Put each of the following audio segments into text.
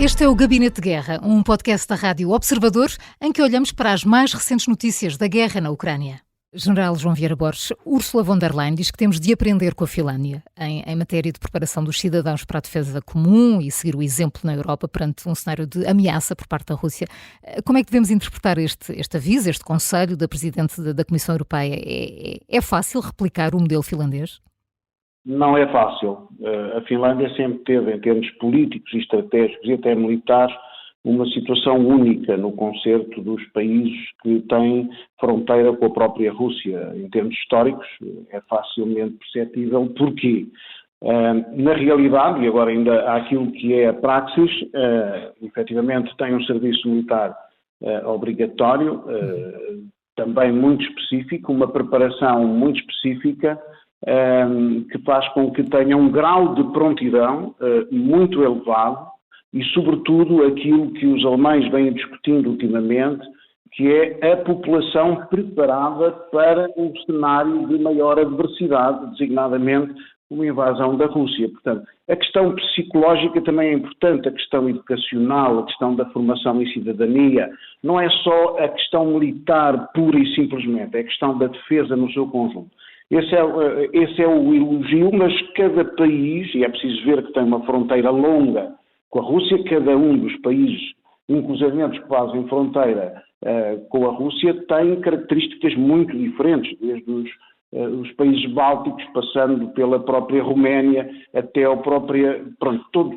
Este é o Gabinete de Guerra, um podcast da Rádio Observador, em que olhamos para as mais recentes notícias da guerra na Ucrânia. General João Vieira Borges, Ursula von der Leyen diz que temos de aprender com a Finlândia em matéria de preparação dos cidadãos para a defesa comum e seguir o exemplo na Europa perante um cenário de ameaça por parte da Rússia. Como é que devemos interpretar este aviso, este conselho da Presidente da Comissão Europeia? É fácil replicar o modelo finlandês? Não é fácil. A Finlândia sempre teve, em termos políticos e estratégicos e até militares, uma situação única no concerto dos países que têm fronteira com a própria Rússia. Em termos históricos, é facilmente perceptível porquê. Na realidade, e agora ainda há aquilo que é a praxis, efetivamente tem um serviço militar obrigatório, também muito específico, uma preparação muito específica, que faz com que tenha um grau de prontidão muito elevado e, sobretudo, aquilo que os alemães vêm discutindo ultimamente, que é a população preparada para um cenário de maior adversidade, designadamente uma invasão da Rússia. Portanto, a questão psicológica também é importante, a questão educacional, a questão da formação em cidadania. Não é só a questão militar pura e simplesmente, é a questão da defesa no seu conjunto. Esse é o elogio, mas cada país, e é preciso ver que tem uma fronteira longa com a Rússia, cada um dos países, inclusive os que fazem fronteira com a Rússia, tem características muito diferentes, desde os países bálticos, passando pela própria Roménia, até a própria...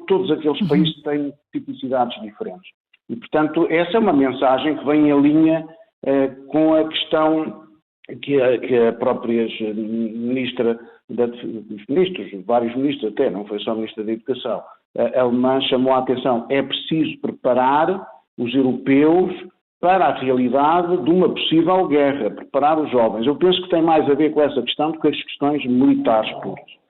todos aqueles países têm tipicidades diferentes. E, portanto, essa é uma mensagem que vem em linha com a questão que a própria ministra, os ministros, vários ministros até, não foi só a ministra da Educação, alemã chamou a atenção, é preciso preparar os europeus para a realidade de uma possível guerra, preparar os jovens. Eu penso que tem mais a ver com essa questão do que as questões militares puras.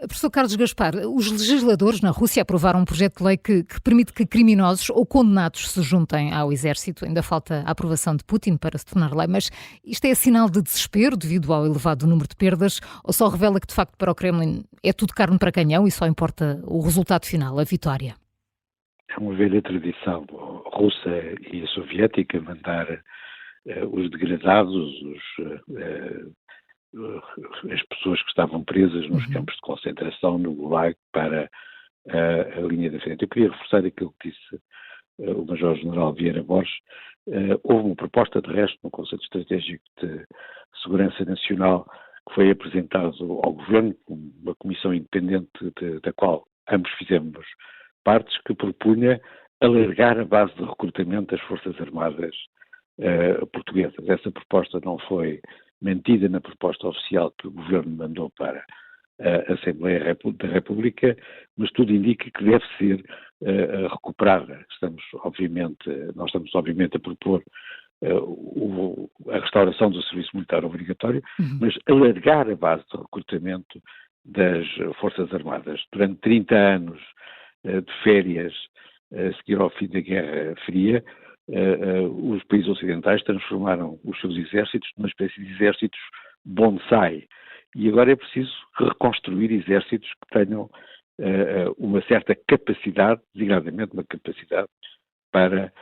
Professor Carlos Gaspar, os legisladores na Rússia aprovaram um projeto de lei que permite que criminosos ou condenados se juntem ao exército. Ainda falta a aprovação de Putin para se tornar lei, mas isto é sinal de desespero devido ao elevado número de perdas ou só revela que, de facto, para o Kremlin é tudo carne para canhão e só importa o resultado final, a vitória? É uma velha tradição russa e soviética mandar os degradados, as pessoas que estavam presas nos campos de concentração, no Gulag, para a linha da frente. Eu queria reforçar aquilo que disse o Major-General Vieira Borges. Houve uma proposta, de resto, no Conselho Estratégico de Segurança Nacional, que foi apresentado ao Governo, uma comissão independente da qual ambos fizemos partes, que propunha alargar a base de recrutamento das Forças Armadas portuguesas. Essa proposta não foi mantida na proposta oficial que o Governo mandou para a Assembleia da República, mas tudo indica que deve ser recuperada. Nós estamos obviamente a propor a restauração do serviço militar obrigatório, mas alargar a base de recrutamento das Forças Armadas. Durante 30 anos de férias a seguir ao fim da Guerra Fria, os países ocidentais transformaram os seus exércitos numa espécie de exércitos bonsai. E agora é preciso reconstruir exércitos que tenham uma certa capacidade, designadamente uma capacidade para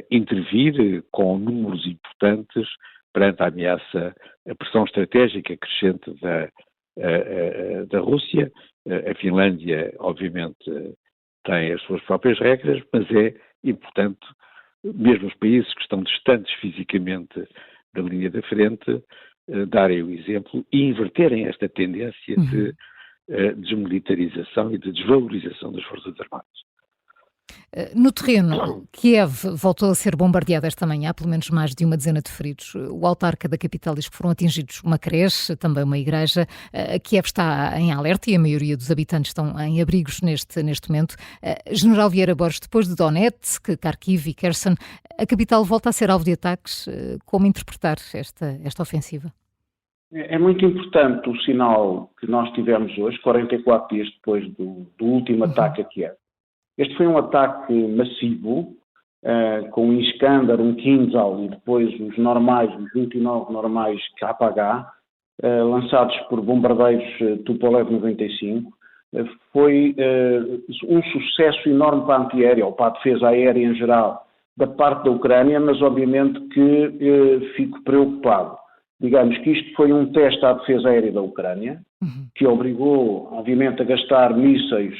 intervir com números importantes perante a ameaça, a pressão estratégica crescente da Rússia. A Finlândia, obviamente, tem as suas próprias regras, mas é importante, mesmo os países que estão distantes fisicamente da linha da frente, darem o exemplo e inverterem esta tendência de desmilitarização e de desvalorização das Forças Armadas. No terreno, Kiev voltou a ser bombardeada esta manhã, pelo menos mais de uma dezena de feridos. O autarca da capital diz que foram atingidos uma creche, também uma igreja. Kiev está em alerta e a maioria dos habitantes estão em abrigos neste momento. General Vieira Borges, depois de Donetsk, Kharkiv e Kherson, a capital volta a ser alvo de ataques. Como interpretar esta ofensiva? É muito importante o sinal que nós tivemos hoje, 44 dias depois do último ataque a Kiev. Este foi um ataque massivo, com um Iskander, um Kinzhal e depois os 29 normais KH, lançados por bombardeiros Tupolev 95, foi um sucesso enorme para a antiaérea, ou para a defesa aérea em geral, da parte da Ucrânia, mas obviamente que fico preocupado. Digamos que isto foi um teste à defesa aérea da Ucrânia, que obrigou, obviamente, a gastar mísseis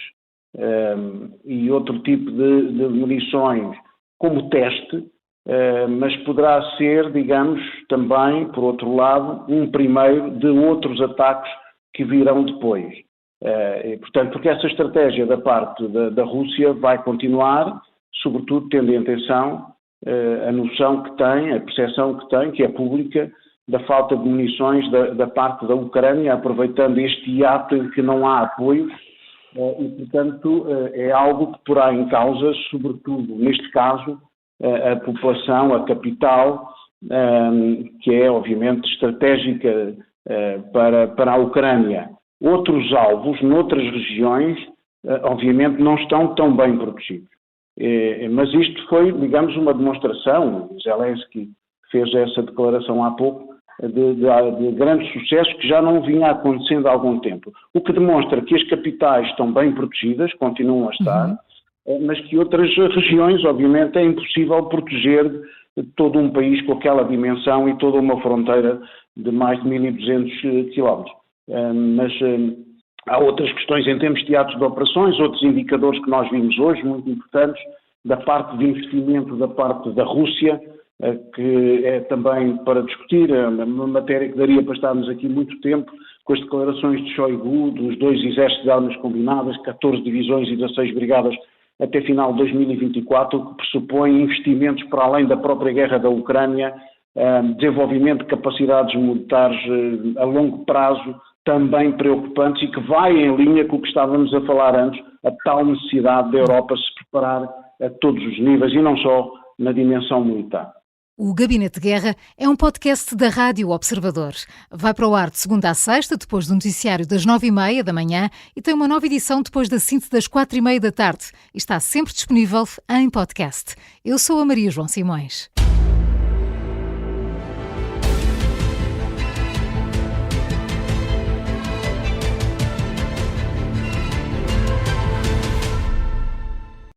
e outro tipo de munições como teste, mas poderá ser, digamos, também, por outro lado, um primeiro de outros ataques que virão depois. E, portanto, porque essa estratégia da parte da Rússia vai continuar, sobretudo tendo em atenção a noção que tem, a percepção que tem, que é pública, da falta de munições da parte da Ucrânia, aproveitando este hiato em que não há apoio, e, portanto, é algo que porá em causa, sobretudo, neste caso, a população, a capital, que é, obviamente, estratégica para a Ucrânia. Outros alvos, noutras regiões, obviamente, não estão tão bem protegidos. Mas isto foi, digamos, uma demonstração, Zelensky fez essa declaração há pouco, de grande sucesso que já não vinha acontecendo há algum tempo. O que demonstra que as capitais estão bem protegidas, continuam a estar, mas que outras regiões, obviamente, é impossível proteger todo um país com aquela dimensão e toda uma fronteira de mais de 1.200 quilómetros. Mas há outras questões em termos de teatros de operações, outros indicadores que nós vimos hoje, muito importantes, da parte de investimento da parte da Rússia, que é também para discutir, uma matéria que daria para estarmos aqui muito tempo, com as declarações de Shoigu, dos 2 exércitos de armas combinadas, 14 divisões e 16 brigadas até final de 2024, o que pressupõe investimentos para além da própria guerra da Ucrânia, desenvolvimento de capacidades militares a longo prazo, também preocupantes e que vai em linha com o que estávamos a falar antes, a tal necessidade da Europa se preparar a todos os níveis e não só na dimensão militar. O Gabinete de Guerra é um podcast da Rádio Observador. Vai para o ar de segunda a sexta, depois do noticiário das 9h30 da manhã e tem uma nova edição depois da síntese das 4h30 da tarde. E está sempre disponível em podcast. Eu sou a Maria João Simões.